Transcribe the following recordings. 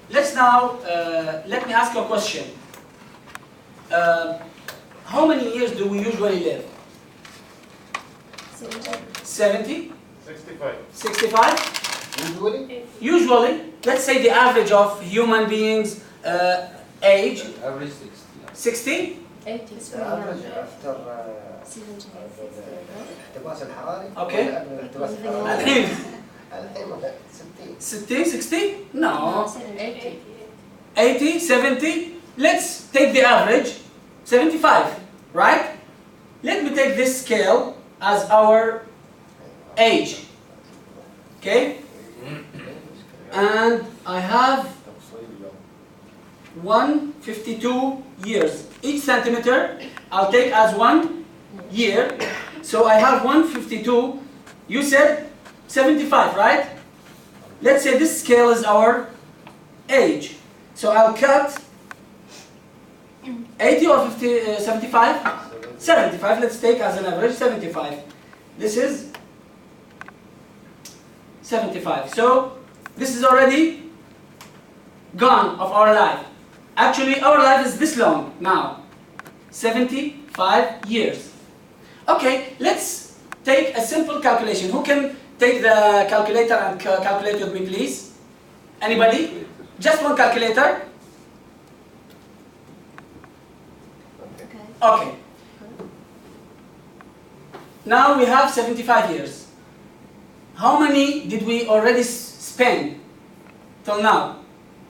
let's now, let me ask you a question. How many years do we usually live? 70? 65. 65? Usually, let's say the average of human beings age. Average 60. 60? 80. after الاحتباس الحراري. Okay. الاحتباس الحراري. الحين الحين 60, 60. 60? No. 80. 80, 70? Let's take the average, 75, right? Let me take this scale as our age, okay? And I have 152 years. Each centimeter I'll take as 1 year. So I have 152. You said 75, right? Let's say this scale is our age. So I'll cut 80 or 50, 75? 75, let's take as an average 75. This is 75. So this is already gone of our life. Actually, our life is this long now. 75 years. Okay, let's take a simple calculation. Who can take the calculator and calculate with me, please? Anybody? Just one calculator? Okay. Now we have 75 years. How many did we already spend till now?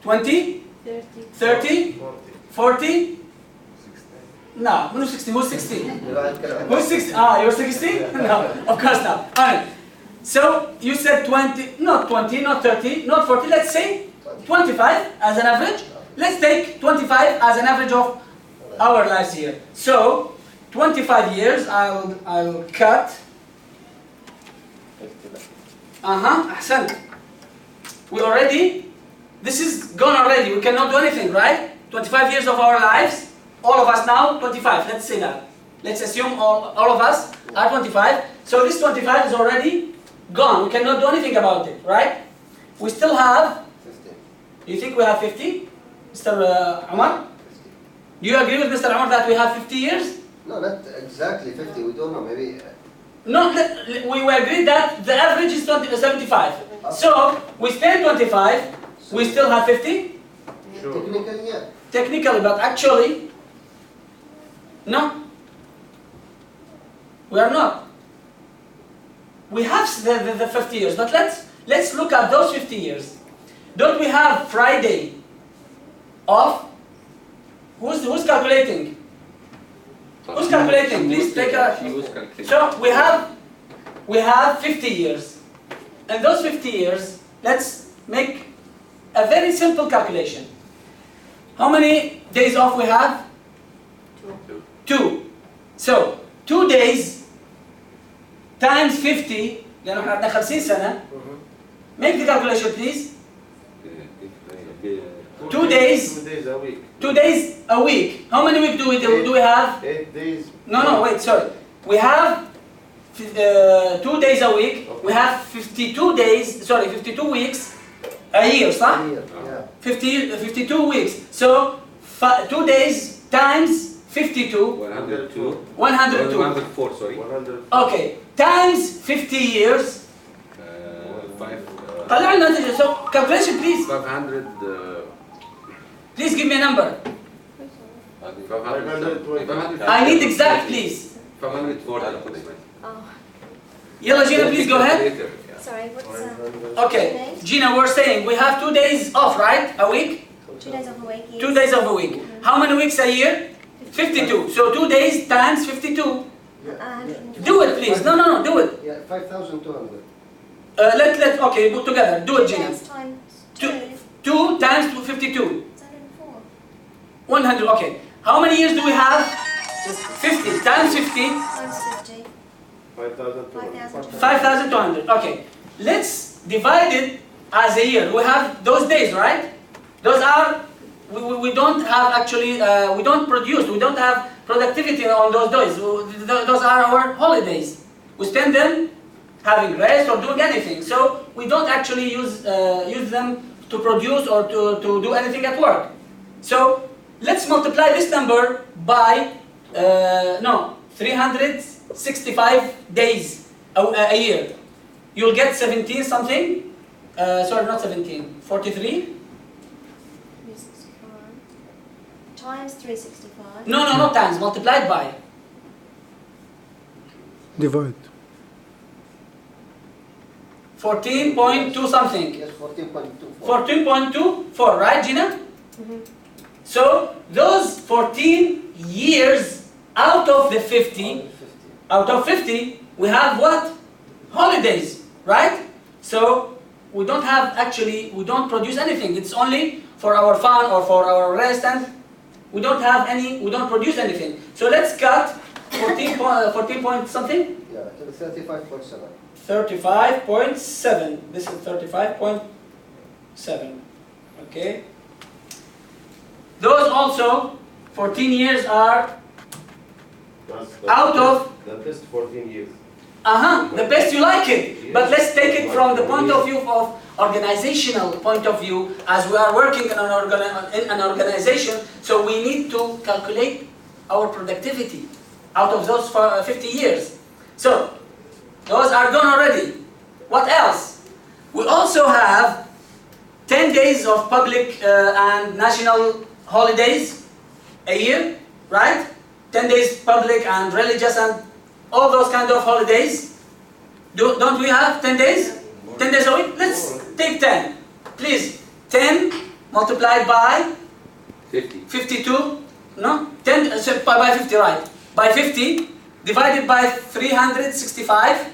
20? 30. 30? 40. 40? 60. No, who's 60? Who's 60? Who's Who's 60? Ah, you're 60? No, of course not. Alright. So you said 20, not 20, not 30, not 40, let's say 25 as an average. Let's take 25 as an average of our lives here. So 25 years I'll cut. أحسنت. We already, this is gone already. We cannot do anything, right? 25 years of our lives, all of us now 25. Let's say that. Let's assume all of us are 25. So this 25 is already gone. We cannot do anything about it, right? We still have. 50. Do you think we have 50, Mr. Umar? Do you agree with Mr. Umar that we have 50 years? No, not exactly 50. We don't know. Maybe. No, we agreed that the average is 75. So we spend 25, we still have 50? Sure. Technically, yeah. Technically, but actually, no. We are not. We have the 50 years, but let's look at those 50 years. Don't we have Friday off? Who's calculating? Who's calculating? Please take a. So we have 50 years. And those 50 years, let's make a very simple calculation. How many days off we have? 2. So 2 days times 50 لأنه احنا عندنا 50 سنة. Make the calculation, please. 2 days. 2 days a week. 2 days a week. How many weeks do we have? 8 days. No, wait, sorry. We have 2 days a week. Okay. We have 52 days, sorry, 52 weeks a year, صح? Yeah. 52 weeks. So 2 days times 52. 102. 102. 104, sorry. 100. Okay. Times 50 years. 5. طلع لنا نتيجة. So calculation, please. 500. Please give me a number. 500. I need exact, please. 540. Oh, Yalla, Gina, please go ahead. sorry, what's 500. Okay. Gina, we're saying we have 2 days off, right? A week? 2 days of the week? 2 days of a week. How many weeks a year? 52. So 2 days times 52. Do it, please. No, do it. Yeah, 5,200. Okay, put together. Do it, Gina. times 2 2. times 52. 104. 100. Okay. How many years do we have? 50 times 50. Times 50. 5,200. 5,200. Okay. Let's divide it as a year. We have those days, right? Those are, we don't have actually, we don't produce, we don't have productivity on those days. Those are our holidays. We spend them having rest or doing anything. So we don't actually use them to produce or to do anything at work. So let's multiply this number by 365 days a year. You'll get 17 something. Sorry, not 17. 43. 365 times 365. No, not times. Multiplied by. Divide. 14.2 something. Yes, 14.24. 14.24, right, Gina? So those 14 years out of the 50, we have what? Holidays, right? So we don't produce anything. It's only for our fun or for our rest, and we don't produce anything. So let's cut 14 point something? Yeah, to the 35.7. 35.7. This is 35.7. Okay. Those also 14 years are out of the best 14 years. the best you like it. But let's take it from the point of view of organizational point of view, as we are working in an organization, so we need to calculate our productivity out of those 50 years. So those are gone already. What else? We also have 10 days of public and national holidays a year, right? 10 days public and religious and all those kind of holidays. Don't we have 10 days? 10 days a week? Let's take 10. Please, 10 multiplied by 50. 52. No? 10 by 50, right? By 50 divided by 365.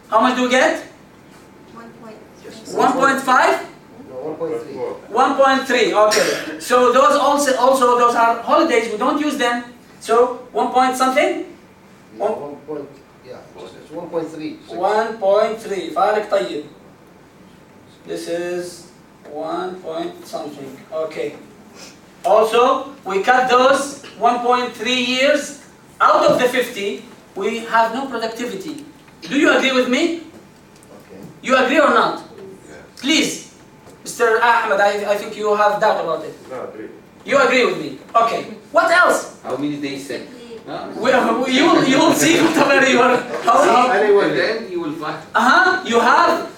How much do we get? 1.5? 1.3. 1.3, okay. So those also those are holidays, we don't use them. So 1 point something? Yeah, 1 point, yeah, it's 1.3. 1.3. فعلك طيب. This is 1 point something. Okay. Also, we cut those 1.3 years out of the 50. We have no productivity. Do you agree with me? Okay. You agree or not? Please, Mr. Ahmed, I think you have doubt about it. No, agree. You agree with me? Okay. What else? How many days sick? You will see whatever you are. Anyway, then you will find. You have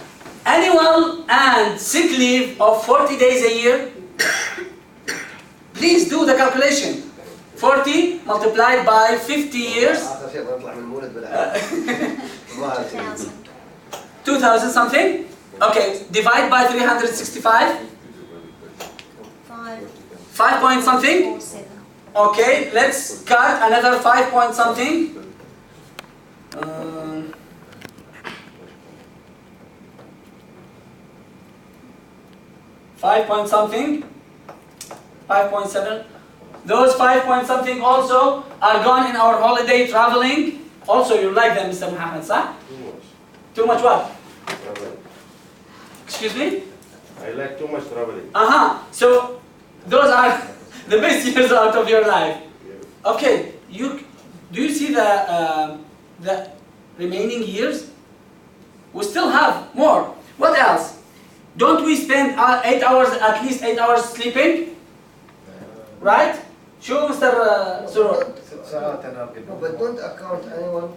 annual and sick leave of 40 days a year. Please do the calculation. 40 multiplied by 50 years. 2,000 something. Okay, divide by 365. 5 point something. Okay, let's cut another 5 point something. 5 point something. 5.7. Those 5 point something also are gone in our holiday traveling. Also, you like them, Mr. Muhammad, sir? Too much. Too much what? Traveling. Excuse me? I like too much traveling. So, those are the best years out of your life. Okay, do you see the remaining years? We still have more. What else? Don't we spend 8 hours, at least 8 hours sleeping? Right? Sure, Mr. Surur. No, but don't account anyone.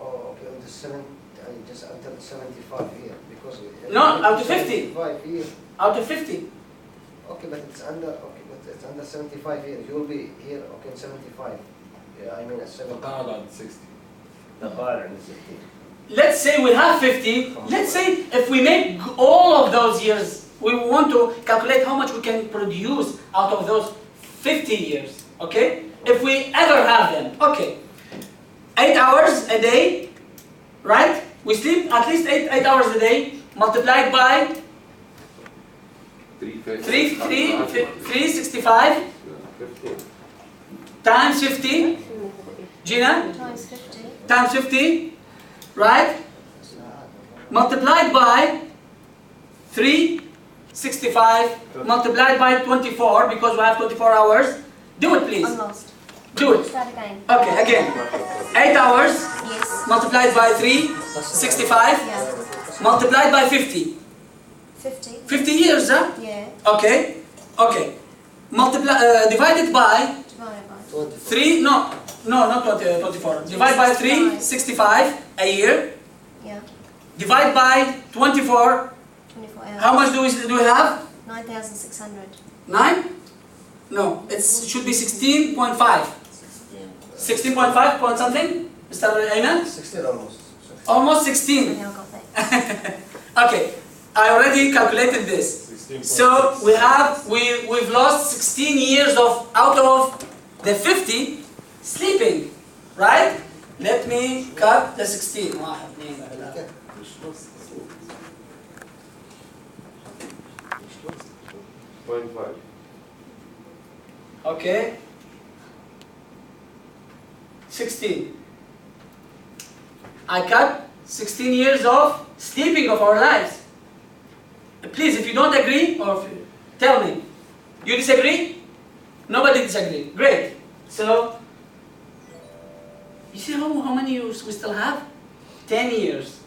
Oh, okay, on the 70, just until 75 here because. No, up to 50. 75 here. Out of 50. Okay, but it's under. Okay, but it's under 75 here. You'll be here. Okay, 75. Yeah, I mean at 70. on 60. Let's say we have 50. Let's say if we make all of those years, we want to calculate how much we can produce out of those 50 years. Okay? If we ever have them. Okay. 8 hours a day, right? We sleep at least 8 hours a day, multiplied by 365 times 50. Gina? Times 50. Times 50, right? Multiplied by 365, multiplied by 24, because we have 24 hours. Do it, please. I'm lost. Do it. Start again. Okay, again. 8 hours Yes. multiplied by 365, Yeah. multiplied by 50. 50. 50 years, huh? Yeah. Okay. Okay. Multiply, divided by Divided by. 3, no, not 20, 24. Divide by 3, 65 a year. Yeah. Divide by 24. 24 hours. How much do we have? 9,600. 9? No, it should be 16.5. 16.5 point something? Mr. Ayman? 16 almost. Almost 16. I got that. Okay, I already calculated this. So we've lost 16 years out of the 50 sleeping, right? Let me cut the 16. 0.5. Okay. 16. I cut 16 years of sleeping of our lives. Please, if you don't agree, or tell me. You disagree? Nobody disagree. Great. So, you see how many years we still have? 10 years.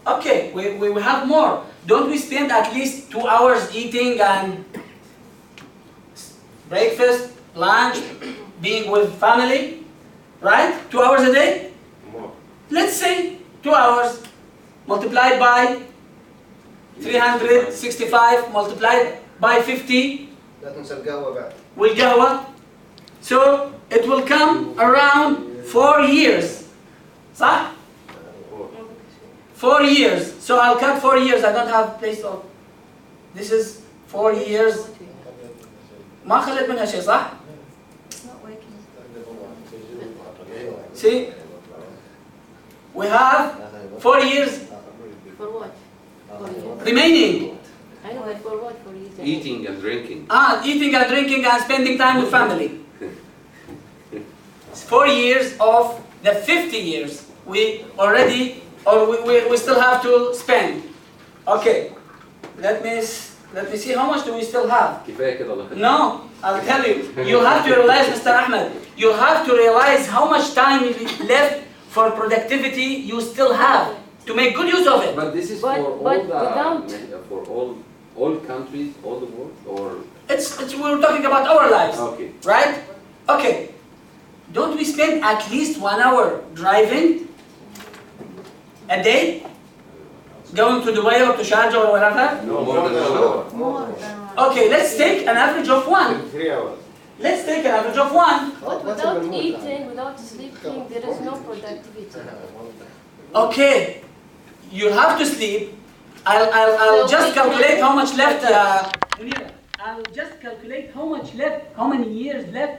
Okay, we have more. Don't we spend at least 2 hours eating and breakfast, lunch, being with family? Right? 2 hours a day? More. Let's say 2 hours multiplied by 365 multiplied by 50 لا تنسى القهوة بعد. والقهوة. So it will come around 4 years. صح? 4 years. So I'll cut 4 years. I don't have place of. This is 4 years. ما خلت منها شيء صح؟ It's not working. See? We have 4 years For what? remaining. I know, but for what? For eating. Eating and drinking. Eating and drinking and spending time with family. It's 4 years of the 50 years we already, or we still have to spend. Okay, let me see how much do we still have. كفاية كده الله يخليك. No, I'll tell you. You have to realize, Mr. Ahmed, you have to realize how much time left for productivity you still have to make good use of it. But this is But- for all but the without- for all countries, all the world, or It's we're talking about our lives. okay. Right? Okay. Don't we spend at least 1 hour driving a day? Going to Dubai or to Sharjah or wherever? No more than an hour. More than Okay, let's take an average of 1. 3 hours. Let's take an average of 1. But without eating, without sleeping, there is no productivity. Okay. You have to sleep. I'll So just we calculate can- how much left. Munira, I'll just calculate how much left, how many years left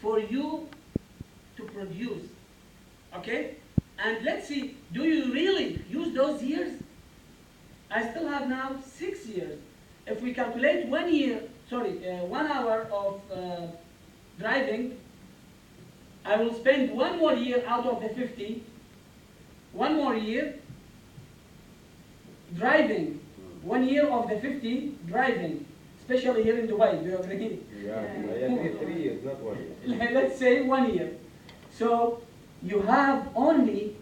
for you to produce. Okay? And let's see, do you really use those years? I still have now 6 years. If we calculate 1 year, 1 hour of driving, I will spend 1 more year out of the 50. 1 more year driving. 1 year of the 50 driving, especially here in Dubai. Do you agree? Yeah, 3 years, not 1 year. Let's say 1 year. So you have only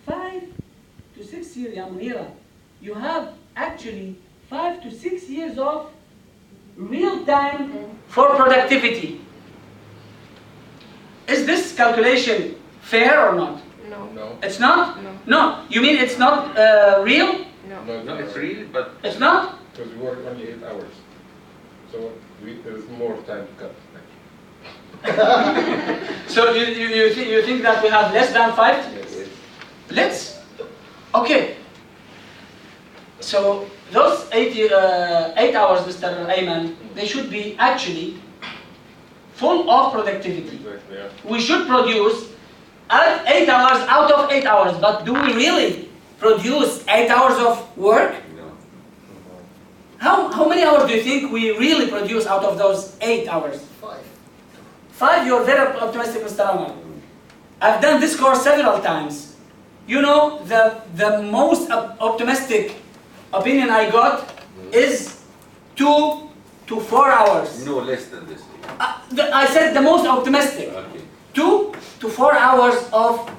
5 to 6 years, ya Munira. You have actually 5 to 6 years of real time for productivity. Is this calculation fair or not? No. No, It's not? No. No. You mean it's not real? No. no, No, it's real, but It's not? because we work only 8 hours. So there's more time to cut. So you think that we have less than 5? Yes. Let's. Okay. So those 8 hours, Mr. Ayman, they should be actually full of productivity. Exactly, yeah. We should produce 8 hours out of 8 hours, but do we really produce 8 hours of work? no. How many hours do you think we really produce out of those 8 hours? 5. 5, you're very optimistic, Mr. Omar. I've done this course several times. You know, the most optimistic opinion I got is 2 to 4 hours. No less than this. I said the most optimistic. Okay. 2 to 4 hours of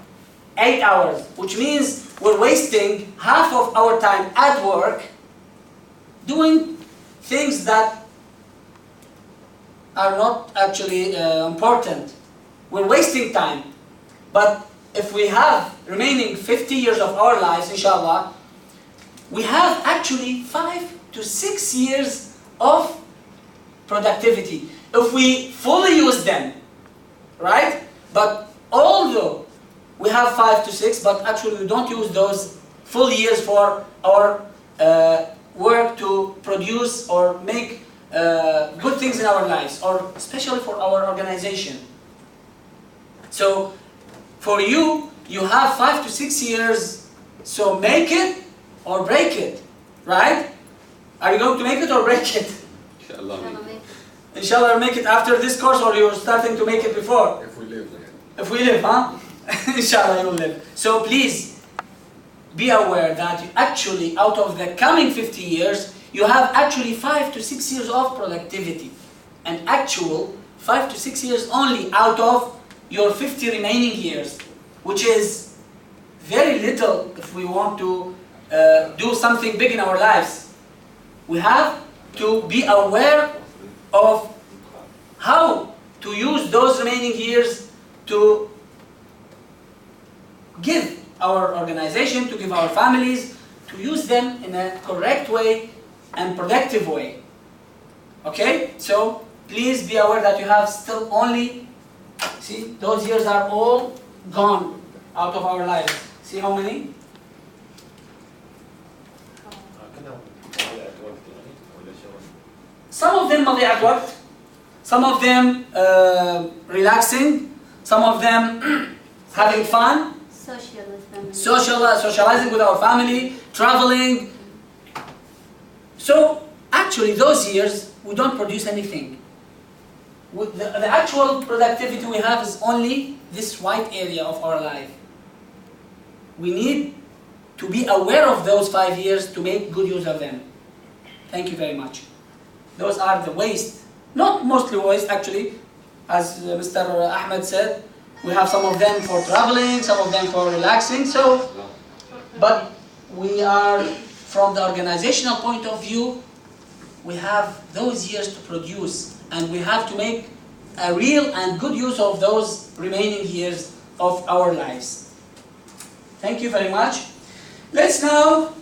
8 hours, which means we're wasting half of our time at work doing things that are not actually important. We're wasting time. But if we have remaining 50 years of our lives, inshallah, we have actually 5 to 6 years of productivity if we fully use them, right? But although we have 5 to 6, but actually we don't use those full years for our work to produce or make good things in our lives, or especially for our organization. So for you, you have 5 to 6 years, so make it or break it, right? Are you going to make it or break it? Inshallah. Inshallah, make it after this course, or you're starting to make it before? If we live. If we live, huh? Inshallah, you'll live. So please, be aware that you actually, out of the coming 50 years, you have actually 5 to 6 years of productivity. And actual 5 to 6 years only out of your 50 remaining years, which is very little if we want to do something big in our lives. We have to be aware of how to use those remaining years to give our organization, to give our families, to use them in a correct way and productive way. Okay? So please be aware that you have still only, see, those years are all gone out of our lives. See how many? Some of them مضيعة وقت, some of them relaxing, some of them having fun, socializing with our family, traveling. So actually those years we don't produce anything. The actual productivity we have is only this white area of our life. We need to be aware of those 5 years to make good use of them. Thank you very much. Those are the waste, not mostly waste actually, as Mr. Ahmed said. We have some of them for traveling, some of them for relaxing. So, but we are, from the organizational point of view, we have those years to produce, and we have to make a real and good use of those remaining years of our lives. Thank you very much. Let's now